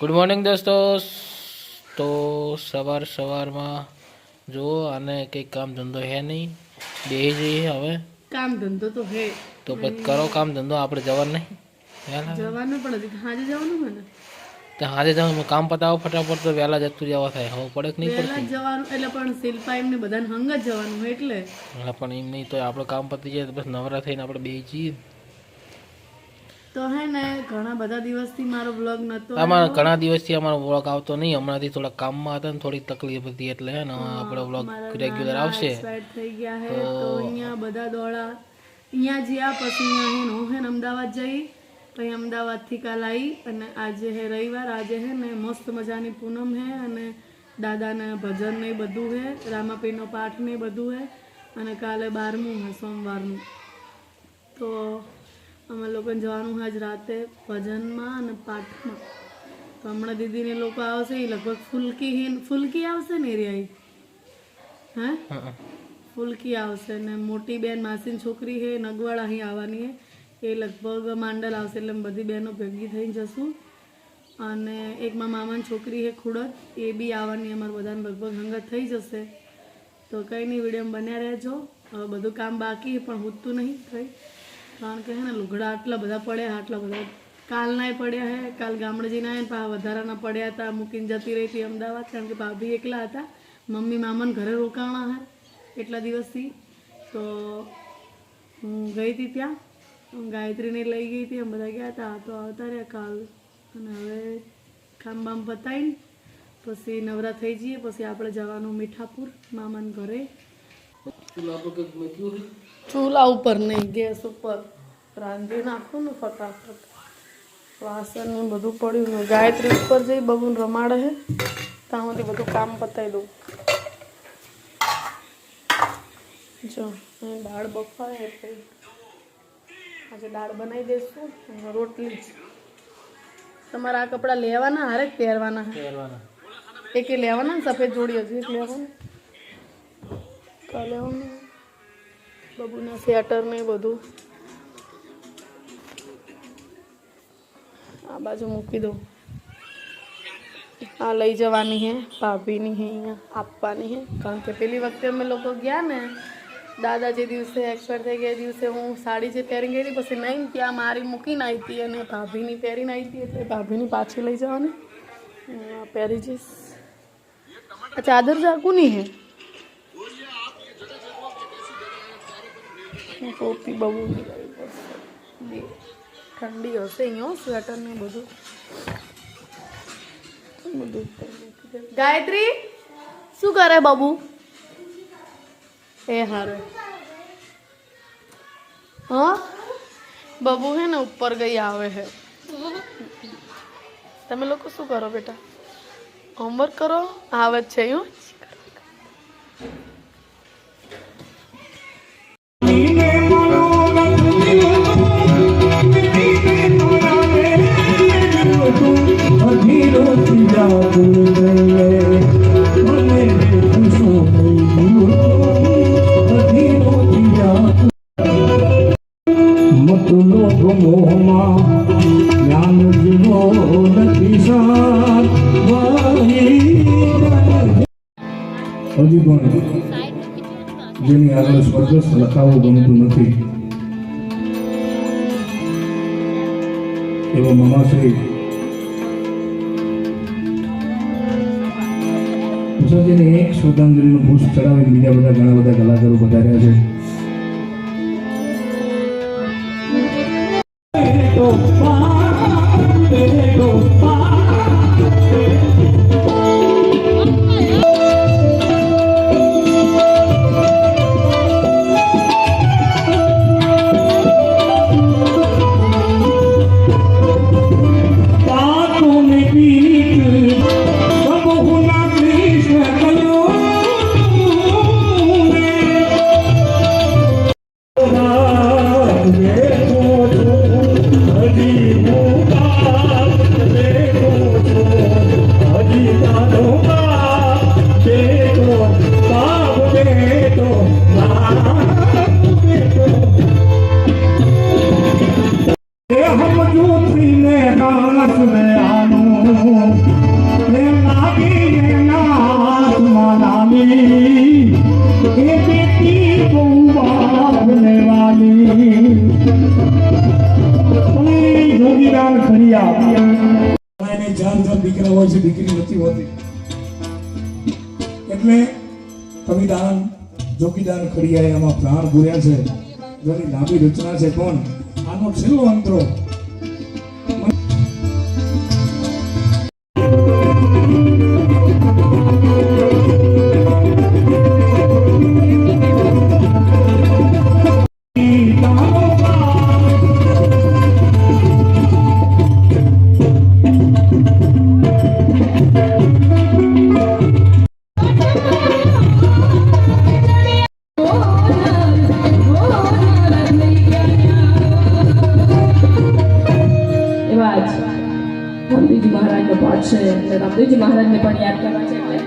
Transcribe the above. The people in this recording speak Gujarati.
ગુડ મોર્નિંગ દોસ્તો. તો સવારમાં જો આને કંઈ કામ ધંધો હે નહીં, બેસી જઈએ હવે. કામ ધંધો તો હે તો પછી કરો કામ ધંધો, આપણે જવાનું નહીં. જવાનું પણ હજી હાજે જવાનું હોય ને, તો હાજે જવાનું કામ પતાવો ફટાફટ, તો વહેલા જતું જવા થાય. હવે પડે કે નહીં વહેલા પડતી જવાનું એટલે પણ શિલ્પા એમને બધાને હંગ જ જવાનું હોય એટલે પણ એમ નહીં, તો આપણે કામ પતી જાય તો બસ નવરા થઈને આપણે બેસી જઈએ. તો હે ને ઘણા બધા દિવસથી મારો વ્લોગ નતો અમારે ઘણા દિવસથી અમારો વ્લોગ આવતો નહીં, હમણાંથી થોડા કામમાં હતા ને થોડી તકલીફ હતી, એટલે હે ને આપણો વ્લોગ રેગ્યુલર આવશે. એક્સપાયર થઈ ગયા હે તો અહીંયા બધા દોડા અહીંયા જ્યાં પછી અહીંયા હે હું હે ને અમદાવાદ જઈ, પછી અમદાવાદથી કાલ આવી અને આજે હે રવિવાર. આજે હે ને મસ્ત મજાની પૂનમ હે અને દાદાને ભજન ને બધું હે, રામાપીરનો પાઠ ને બધું હે અને કાલે 12મું હે સોમવારનું. તો અમે લોકોને જવાનું આજ રાતે ભજનમાં અને પાઠમાં. તો હમણાં દીદીને લોકો આવશે, એ લગભગ ફુલકી આવશે ને એરિયા હે ફુલકી આવશે ને મોટી બેન માસીની છોકરી હે નગવાડા અહીં આવવાની હે, એ લગભગ માંડલ આવશે, એટલે બધી બહેનો ભેગી થઈને જશું. અને એકમાં મામાની છોકરી હે ખુડત, એ બી આવવાની, અમારે બધાને લગભગ હંગત થઈ જશે. તો કંઈ નહીં, વિડીયોમાં બન્યા રહેજો. હવે બધું કામ બાકી પણ હૂતું નહીં કંઈ, કારણ કે હે ને લુગડા આટલા બધા પડ્યા, આટલા બધા કાલનાય પડ્યા હે, કાલ ગામડે જઈને આવ્યા ને વધારાના પડ્યા હતા, મૂકીને જતી રહી હતી અમદાવાદ, કારણ કે ભાભી એકલા હતા, મમ્મી મામાને ઘરે રોકાણા હે એટલા દિવસથી. તો હું ગઈ હતી ત્યાં, ગાયત્રીને લઈ ગઈ હતી, અમે બધા ગયા હતા. તો આવતા રહ્યા કાલ, અને હવે કામ બામ પતાવીને પછી નવરા થઈ જઈએ, પછી આપણે જવાનું મીઠાપુર મામાને ઘરે. ચૂલા ઉપર નહીં, ગેસ ઉપર રાંધી નાખું ને ફટાફટ. વાસણ ને બધું પડ્યું ને ગાયત્રી ઉપર જઈ બબુને રમાડે હે, ત્યાં સુધી બધું કામ પતાવી દઉં. જો દાળ બફાય એટલે આજે દાળ બનાવી દઈશું અને રોટલી. તમારે આ કપડાં લેવાના હારે જ પહેરવાના હે? એક લેવાના ને સફેદ જોડી, હજી એક લેવાનું, લેવાનું બબુના સ્વેટર ને બધું આ બાજુ મૂકી દઉં. આ લઈ જવાની હે ભાભીની હે, અહીંયા આપવાની હે, કારણ કે પેલી વખતે અમે લોકો ગયા ને, દાદા જે દિવસે એક્સપાયર થઈ ગયા એ દિવસે હું સાડી જે પહેરી ગઈ હતી, પછી નહીં ત્યાં મારી મૂકીને આવી હતી અને ભાભીની પહેરીને આવી હતી, એટલે ભાભીની પાછી લઈ જવાની પહેરી જઈશ. આ ચાદર જાકું નહીં હે, ટોપી બહુ ઠંડી હશે અહીંયા, સ્વેટર ને બધું. ગાયત્રી શું કરે બાબુ? એ હારે હા બબુ હે ને ઉપર ગઈ આવે હે. તમે લોકો શું કરો બેટા? હોમવર્ક કરો? આવે જ છે એવું? હજી પણ જેની આગળ સ્વર્ગસ્થ લખાવો ગમતું નથી એવા મમાશ્રી કુશળજીને એક શ્રદ્ધાંજલિનું પુષ્પ ચડાવી બીજા બધા ઘણા બધા કલાકારો પધાર્યા છે. દીકરા હોય છે, દીકરી નથી હોતી. એટલે કવિદાન જોગીદાન ખડિયાએ આમાં પ્રાણ પૂર્યા છે. ઘણી લાંબી રચના છે, પણ આનો છેલ્લો અંતરો એવા જ રામદેવજી મહારાજનો પાઠ છે એટલે રામદેવજી મહારાજને પણ યાદ કરવા છે એટલે